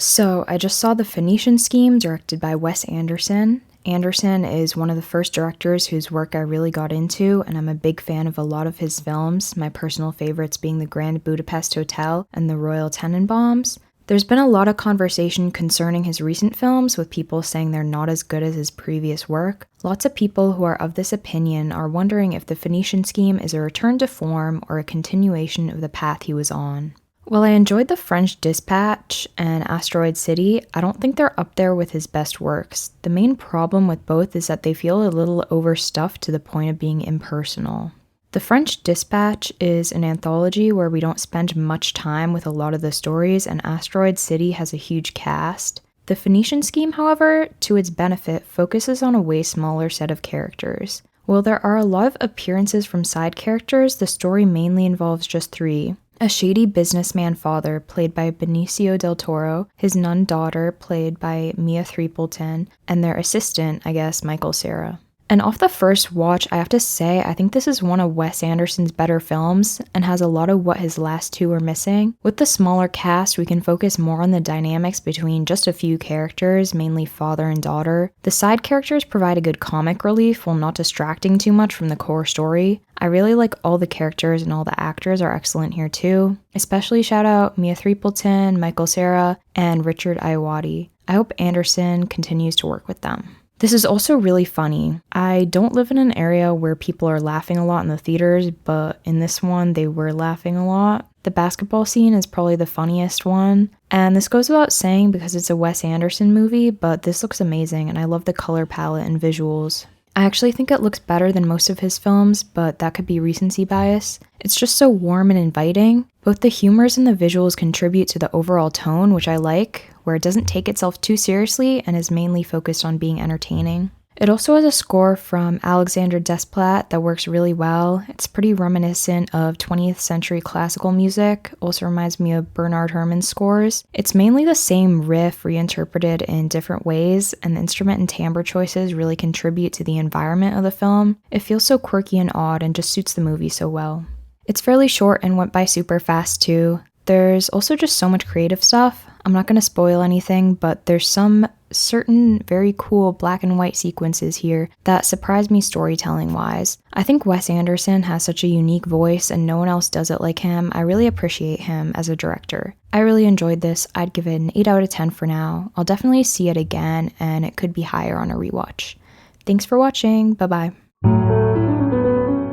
So, I just saw The Phoenician Scheme, directed by Wes Anderson. Anderson is one of the first directors whose work I really got into, and I'm a big fan of a lot of his films, my personal favorites being The Grand Budapest Hotel and The Royal Tenenbaums. There's been a lot of conversation concerning his recent films, with people saying they're not as good as his previous work. Lots of people who are of this opinion are wondering if The Phoenician Scheme is a return to form or a continuation of the path he was on. While I enjoyed The French Dispatch and Asteroid City, I don't think they're up there with his best works. The main problem with both is that they feel a little overstuffed to the point of being impersonal. The French Dispatch is an anthology where we don't spend much time with a lot of the stories, and Asteroid City has a huge cast. The Phoenician Scheme, however, to its benefit, focuses on a way smaller set of characters. While there are a lot of appearances from side characters, the story mainly involves just three. A shady businessman father, played by Benicio del Toro, his nun daughter, played by Mia Threepleton, and their assistant, Michael Cera. And off the first watch, I have to say, I think this is one of Wes Anderson's better films, and has a lot of what his last two were missing. With the smaller cast, we can focus more on the dynamics between just a few characters, mainly father and daughter. The side characters provide a good comic relief while not distracting too much from the core story. I really like all the characters, and all the actors are excellent here too. Especially shout out Mia Threepleton, Michael Cera, and Richard Ayoade. I hope Anderson continues to work with them. This is also really funny. I don't live in an area where people are laughing a lot in the theaters, but in this one, they were laughing a lot. The basketball scene is probably the funniest one, and this goes without saying because it's a Wes Anderson movie, but this looks amazing, and I love the color palette and visuals. I actually think it looks better than most of his films, but that could be recency bias. It's just so warm and inviting. Both the humors and the visuals contribute to the overall tone, which I like, where it doesn't take itself too seriously and is mainly focused on being entertaining. It also has a score from Alexander Desplat that works really well. It's pretty reminiscent of 20th century classical music, also reminds me of Bernard Herrmann's scores. It's mainly the same riff reinterpreted in different ways, and the instrument and timbre choices really contribute to the environment of the film. It feels so quirky and odd and just suits the movie so well. It's fairly short and went by super fast too. There's also just so much creative stuff. I'm not going to spoil anything, but there's some certain very cool black and white sequences here that surprised me storytelling wise. I think Wes Anderson has such a unique voice and no one else does it like him. I really appreciate him as a director. I really enjoyed this. I'd give it an 8 out of 10 for now. I'll definitely see it again, and it could be higher on a rewatch. Thanks for watching. Bye bye.